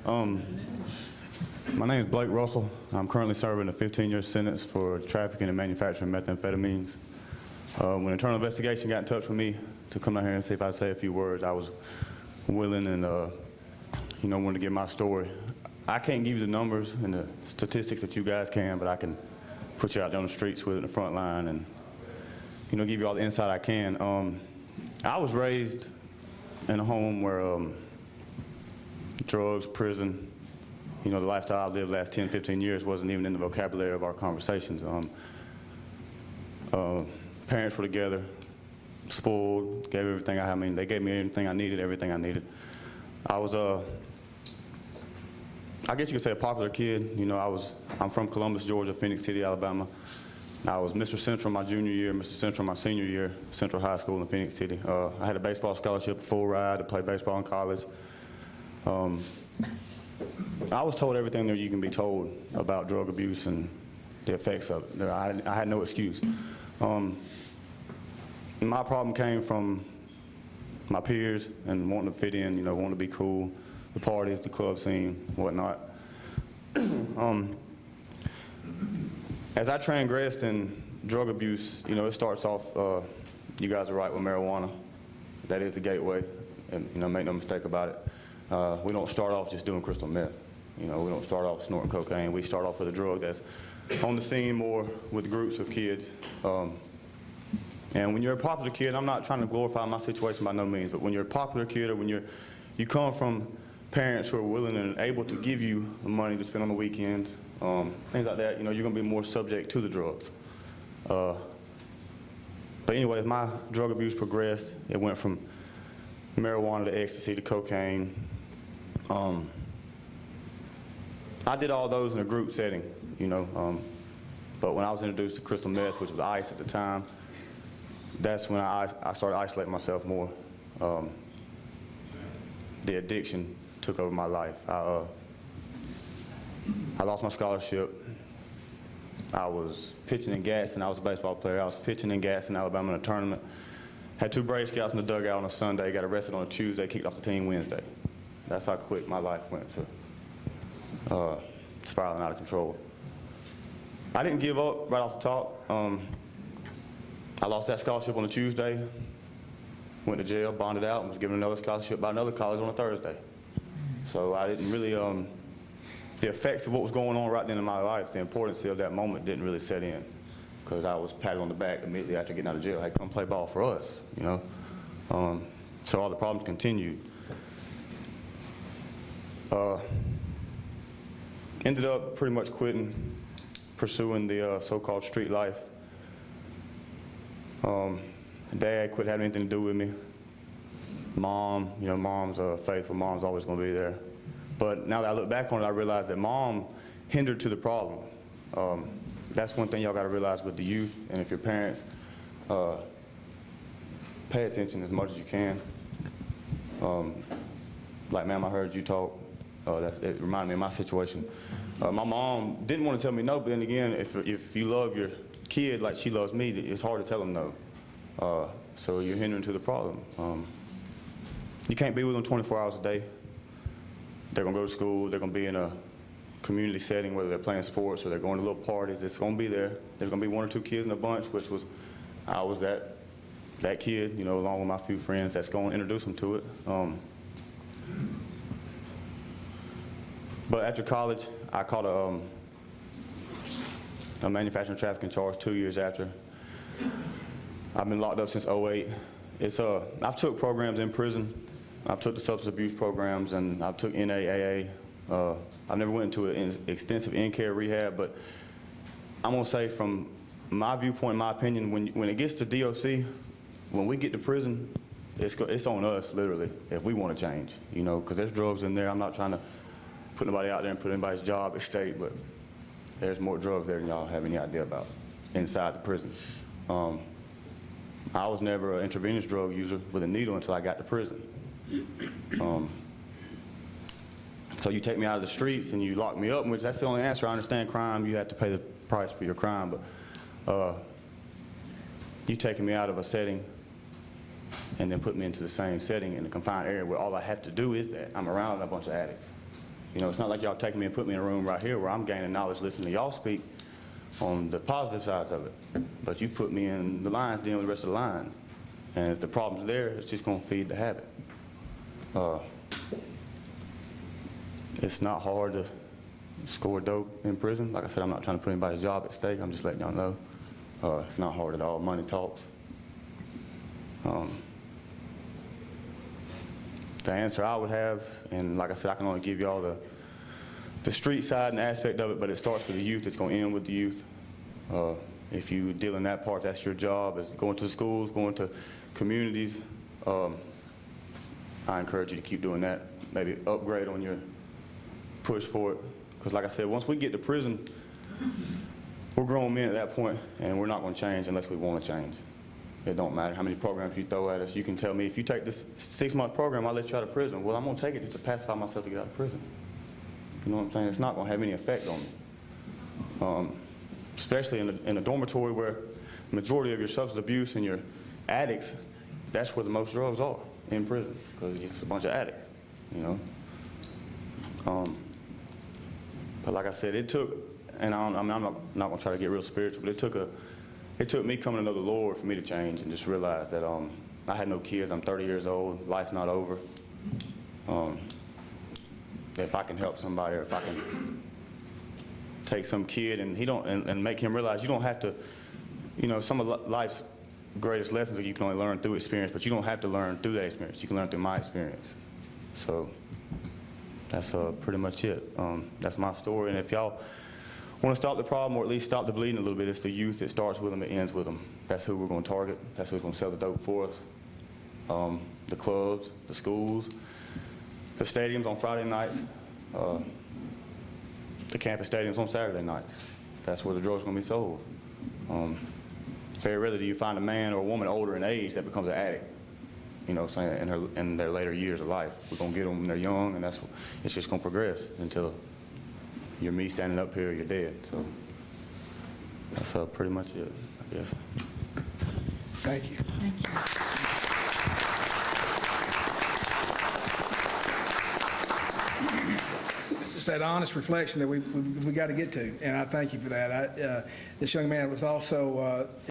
My name is Blake Russell. I'm currently serving a 15-year sentence for trafficking and manufacturing methamphetamines. When Internal Investigation got in touch with me to come out here and see if I'd say a few words, I was willing and, wanted to give my story. I can't give you the numbers and the statistics that you guys can, but I can put you out there on the streets with it in the front line and, give you all the insight I can. I was raised in a home where drugs, prison, the lifestyle I lived the last 10, 15 years wasn't even in the vocabulary of our conversations. Parents were together, spoiled, gave everything they gave me everything I needed, I was, I guess you could say a popular kid. I'm from Columbus, Georgia, Phoenix City, Alabama. I was Mr. Central my junior year, Mr. Central my senior year, Central High School in Phoenix City. I had a baseball scholarship, a full ride to play baseball in college. I was told everything that you can be told about drug abuse and the effects of it. I had no excuse. My problem came from my peers and wanting to fit in, wanting to be cool, the parties, the club scene, whatnot. As I transgressed in drug abuse, it starts off, you guys are right, with marijuana. That is the gateway, and make no mistake about it. We don't start off just doing crystal meth. We don't start off snorting cocaine. We start off with a drug that's on the scene more with groups of kids. And when you're a popular kid, I'm not trying to glorify my situation by no means, but when you're a popular kid or when you come from parents who are willing and able to give you the money to spend on the weekends, things like that, you're going to be more subject to the drugs. But anyway, as my drug abuse progressed, it went from marijuana to ecstasy to cocaine. I did all those in a group setting, but when I was introduced to crystal meth, which was ice at the time, that's when I started isolating myself more. The addiction took over my life. I lost my scholarship. I was pitching and gassing. I was a baseball player. I was pitching and gassing Alabama in a tournament. Had 2 Brave Scouts in the dugout on a Sunday, got arrested on a Tuesday, kicked off the team Wednesday. That's how quick my life went to spiraling out of control. I didn't give up right off the top. I lost that scholarship on a Tuesday, went to jail, bonded out, and was given another scholarship by another college on a Thursday. So I didn't really, the effects of what was going on right then in my life, the importance of that moment didn't really set in, because I was patted on the back immediately after getting out of jail. Hey, come play ball for us, So all the problems continued. Ended up pretty much quitting, pursuing the so-called street life. Dad quit having anything to do with me. Mom, mom's faithful. Mom's always going to be there. But now that I look back on it, I realize that mom hindered to the problem. That's one thing y'all got to realize with the youth, and if your parents, pay attention as much as you can. Like, ma'am, I heard you talk. It reminded me of my situation. My mom didn't want to tell me no, but then again, if you love your kid like she loves me, it's hard to tell them no. So you're hindering to the problem. You can't be with them 24 hours a day. They're going to go to school. They're going to be in a community setting, whether they're playing sports or they're going to little parties. It's going to be there. There's going to be 1 or 2 kids in a bunch, which was, I was that kid, along with my few friends that's going to introduce them to it. But after college, I caught a manufacturing trafficking charge 2 years after. I've been locked up since '08. I've took programs in prison. I've took the substance abuse programs, and I've took NAAA. I've never went into an extensive in-care rehab, but I'm gonna say from my viewpoint, my opinion, when it gets to DOC, when we get to prison, it's on us, literally, if we want to change, because there's drugs in there. I'm not trying to put nobody out there and put anybody's job at stake, but there's more drugs there than y'all have any idea about inside the prison. I was never an intravenous drug user with a needle until I got to prison. So you take me out of the streets and you lock me up, which that's the only answer. I understand crime, you have to pay the price for your crime, but you taking me out of a setting and then put me into the same setting in a confined area where all I have to do is that. I'm around a bunch of addicts. You know, it's not like y'all taking me and put me in a room right here where I'm gaining knowledge listening to y'all speak on the positive sides of it. But you put me in the lines dealing with the rest of the lines. And if the problem's there, it's just going to feed the habit. It's not hard to score dope in prison. Like I said, I'm not trying to put anybody's job at stake. I'm just letting y'all know. It's not hard at all. Money talks. The answer I would have, and like I said, I can only give y'all the street side and aspect of it, but it starts with the youth. It's going to end with the youth. If you deal in that part, that's your job, is going to schools, going to communities. I encourage you to keep doing that. Maybe upgrade on your push for it. Because like I said, once we get to prison, we're grown men at that point, and we're not going to change unless we want to change. It don't matter how many programs you throw at us. You can tell me, if you take this 6-month program, I'll let you out of prison. Well, I'm going to take it just to pacify myself to get out of prison. You know what I'm saying? It's not going to have any effect on me. Especially in a dormitory where the majority of your substance abuse and your addicts, that's where the most drugs are, in prison, because it's a bunch of addicts, you know? But like I said, it took, and I'm not going to try to get real spiritual, but it took me coming to know the Lord for me to change and just realize that I had no kids. I'm 30 years old. Life's not over. If I can help somebody, or if I can take some kid and make him realize you don't have to, you know, some of life's greatest lessons that you can only learn through experience, but you don't have to learn through that experience. You can learn through my experience. So that's pretty much it. That's my story. And if y'all want to stop the problem, or at least stop the bleeding a little bit, it's the youth. It starts with them, it ends with them. That's who we're going to target. That's who's going to sell the dope for us. The clubs, the schools, the stadiums on Friday nights, the campus stadiums on Saturday nights. That's where the drugs are going to be sold. Very rarely do you find a man or a woman older in age that becomes an addict, you know what I'm saying, in their later years of life. We're going to get them when they're young, and it's just going to progress until you're me standing up here, you're dead. So that's pretty much it, I guess. Thank you. Thank you. It's that honest reflection that we got to get to, and I thank you for that. This young man was also